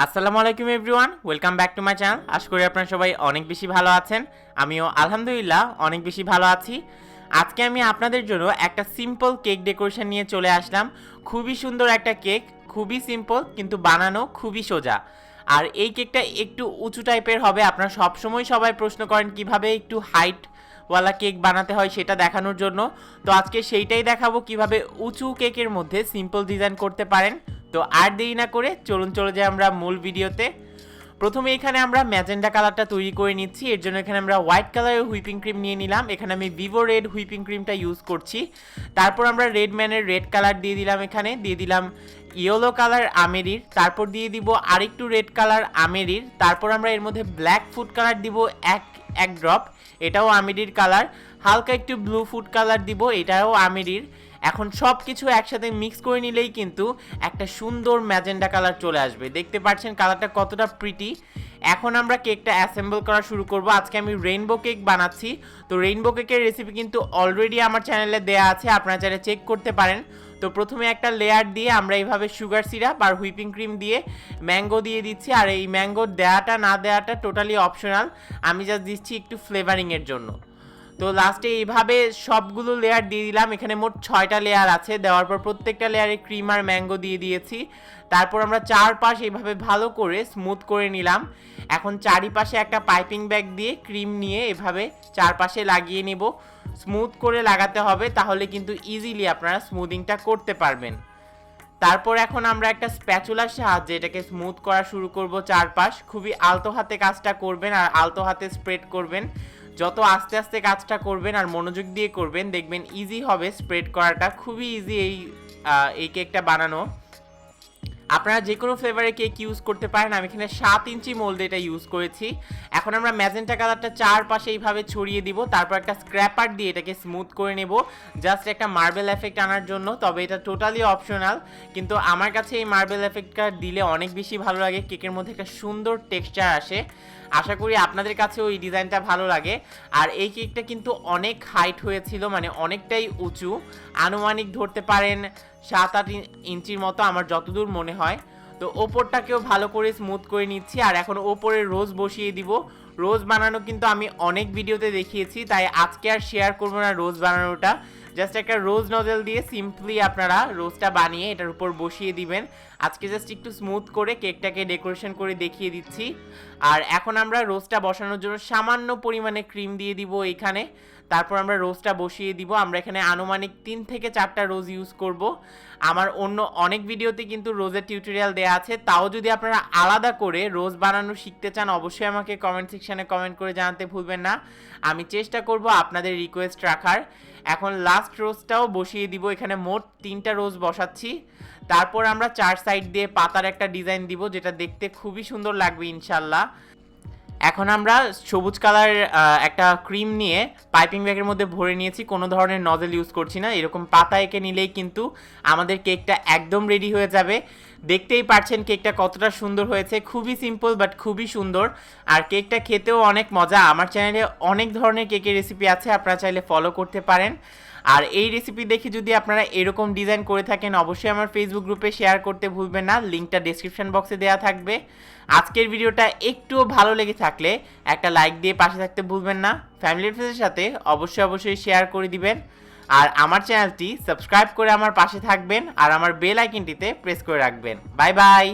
আসসালামু আলাইকুম everyone, welcome back to my channel. আশা করি আপনারা সবাই অনেক বেশি ভালো আছেন। আমিও আলহামদুলিল্লাহ অনেক বেশি ভালো আছি। আজকে আমি আপনাদের জন্য একটা সিম্পল কেক ডেকোরেশন নিয়ে চলে আসলাম। খুবই সুন্দর একটা কেক, খুবই সিম্পল কিন্তু বানানো খুবই সোজা। আর এই কেকটা একটু উঁচু টাইপের হবে। আপনারা সবসময় সবাই প্রশ্ন করেন কিভাবে একটু হাইটওয়ালা কেক বানাতে হয় সেটা দেখানোর জন্য। তো আজকে সেইটাই দেখাবো কিভাবে উঁচু কেকের মধ্যে সিম্পল ডিজাইন করতে পারেন। তো আর দেরি না করে চলুন চলে যাই আমরা মূল ভিডিওতে। প্রথমে এখানে আমরা ম্যাজেন্ডা কালারটা তৈরি করে নিচ্ছি। এর জন্য এখানে আমরা হোয়াইট কালারের হুইপিং ক্রিম নিয়ে নিলাম। এখানে আমি ভিভো রেড হুইপিং ক্রিমটা ইউজ করছি। তারপর আমরা রেড ম্যানের রেড কালার দিয়ে দিলাম, এখানে দিয়ে দিলাম ইয়েলো কালার আমেরির, তারপর দিয়ে দিব আরেকটু রেড কালার আমেরির, তারপর আমরা এর মধ্যে ব্ল্যাক ফুড কালার দিব এক ড্রপ, এটাও আমেরির কালার, হালকা একটু ব্লু ফুড কালার দিব, এটাও আমেরির। এখন সব কিছু একসাথে মিক্স করে নিলেই কিন্তু একটা সুন্দর ম্যাজেন্ডা কালার চলে আসবে। দেখতে পাচ্ছেন কালারটা কতটা প্রিটি। এখন আমরা কেকটা অ্যাসেম্বল করা শুরু করব। আজকে আমি রেইনবো কেক বানাচ্ছি। তো রেইনবো কেকের রেসিপি কিন্তু অলরেডি আমার চ্যানেলে দেয়া আছে, আপনারা চাইলে চেক করতে পারেন। তো প্রথমে একটা লেয়ার দিয়ে আমরা এইভাবে সুগার সিরাপ আর হুইপিং ক্রিম দিয়ে ম্যাঙ্গো দিয়ে দিচ্ছি। আর এই ম্যাঙ্গো দেওয়াটা না দেওয়াটা টোটালি অপশনাল, আমি জাস্ট দিচ্ছি একটু ফ্লেভারিংয়ের জন্য। তো লাস্টে এইভাবে সবগুলো লেয়ার দিয়ে দিলাম। এখানে মোট 6টা লেয়ার আছে। দেওয়ার পর প্রত্যেকটা লেয়ারে ক্রিম আর ম্যাঙ্গো দিয়ে দিয়েছি। তারপর আমরা চারপাশ এইভাবে ভালো করে স্মুথ করে নিলাম। এখন চারিপাশে একটা পাইপিং ব্যাগ দিয়ে ক্রিম নিয়ে এভাবে চারপাশে লাগিয়ে নেব। স্মুথ করে লাগাতে হবে, তাহলে কিন্তু ইজিলি আপনারা স্মুদিংটা করতে পারবেন। তারপর এখন আমরা একটা স্প্যাচুলার সাহায্যে এটাকে স্মুথ করা শুরু করব। চারপাশ খুবই আলতো হাতে কাজটা করবেন আর আলতো হাতে স্প্রেড করবেন। যত আস্তে আস্তে কাজটা করবেন আর মনোযোগ দিয়ে করবেন, দেখবেন ইজি হবে স্প্রেড করাটা, খুবই ইজি এই কেকটা বানানো। আপনারা যে কোনো ফ্লেভারের কেক ইউজ করতে পারেন। আমি এখানে 7 ইঞ্চি মোল্ডে এটা ইউজ করেছি। এখন আমরা ম্যাজেন্টা কালারটা চারপাশে এইভাবে ছড়িয়ে দিব। তারপর একটা স্ক্র্যাপার দিয়ে এটাকে স্মুথ করে নেব, জাস্ট একটা মার্বেল এফেক্ট আনার জন্য। তবে এটা টোটালি অপশনাল, কিন্তু আমার কাছে এই মার্বেল এফেক্টটা দিলে অনেক বেশি ভালো লাগে। কেকের মধ্যে একটা সুন্দর টেক্সচার আসে। আশা করি আপনাদের কাছেও এই ডিজাইনটা ভালো লাগে। আর এই কেকটা কিন্তু অনেক হাইট হয়েছিল, মানে অনেকটাই উঁচু, আনুমানিক ধরতে পারেন 7-8 ইঞ্চির মতো আমার যতদূর মনে হয়। তো ওপরটাকেও ভালো করে স্মুথ করে নিচ্ছি। আর এখন ওপরে রোজ বসিয়ে দিব। রোজ বানানো কিন্তু আমি অনেক ভিডিওতে দেখিয়েছি, তাই আজকে আর শেয়ার করবো না রোজ বানানোটা। জাস্ট একটা রোজ নজেল দিয়ে সিম্পলি আপনারা রোজটা বানিয়ে এটার উপর বসিয়ে দিবেন। আজকে জাস্ট একটু স্মুথ করে কেকটাকে ডেকোরেশন করে দেখিয়ে দিচ্ছি। আর এখন আমরা রোজটা বসানোর জন্য সামান্য পরিমাণে ক্রিম দিয়ে দিব এইখানে। তারপর আমরা রোজটা বসিয়ে দিব। আমরা এখানে আনুমানিক 3 থেকে 4টা রোজ ইউজ করব। আমার অন্য অনেক ভিডিওতে কিন্তু রোজের টিউটোরিয়াল দেওয়া আছে। তাও যদি আপনারা আলাদা করে রোজ বানানো শিখতে চান, অবশ্যই আমাকে কমেন্ট সেকশনে কমেন্ট করে জানাতে ভুলবেন না। আমি চেষ্টা করব আপনাদের রিকোয়েস্ট রাখার। এখন লাস্ট রোজটাও বসিয়ে দিব। এখানে মোট 3টা রোজ বসাচ্ছি। তারপর আমরা 4 সাইড দিয়ে পাতার একটা ডিজাইন দিব, যেটা দেখতে খুবই সুন্দর লাগবে ইনশাল্লাহ। এখন আমরা সবুজ কালার একটা ক্রিম নিয়ে পাইপিং ব্যাগের মধ্যে ভরে নিয়েছি। কোনো ধরনের নজেল ইউজ করছি না। এরকম পাতা এঁকে নিলেই কিন্তু আমাদের কেকটা একদম রেডি হয়ে যাবে। দেখতেই পাচ্ছেন কেকটা কতটা সুন্দর হয়েছে। খুবই সিম্পল বাট খুবই সুন্দর। আর কেকটা খেতেও অনেক মজা। আমার চ্যানেলে অনেক ধরনের কেকের রেসিপি আছে, আপনারা চাইলে ফলো করতে পারেন। আর এই রেসিপি দেখে যদি আপনারা এরকম ডিজাইন করে থাকেন, অবশ্যই আমার ফেসবুক গ্রুপে শেয়ার করতে ভুলবেন না। লিঙ্কটা ডেসক্রিপশন বক্সে দেওয়া থাকবে। আজকের ভিডিওটা একটুও ভালো লেগে থাকলে একটা লাইক দিয়ে পাশে থাকতে ভুলবেন না। ফ্যামিলির ফ্রেন্ডের সাথে অবশ্যই শেয়ার করে দিবেন। আর আমার চ্যানেলটি সাবস্ক্রাইব করে আমার পাশে থাকবেন আর আমার বেল আইকনটিতে প্রেস করে রাখবেন। Bye bye.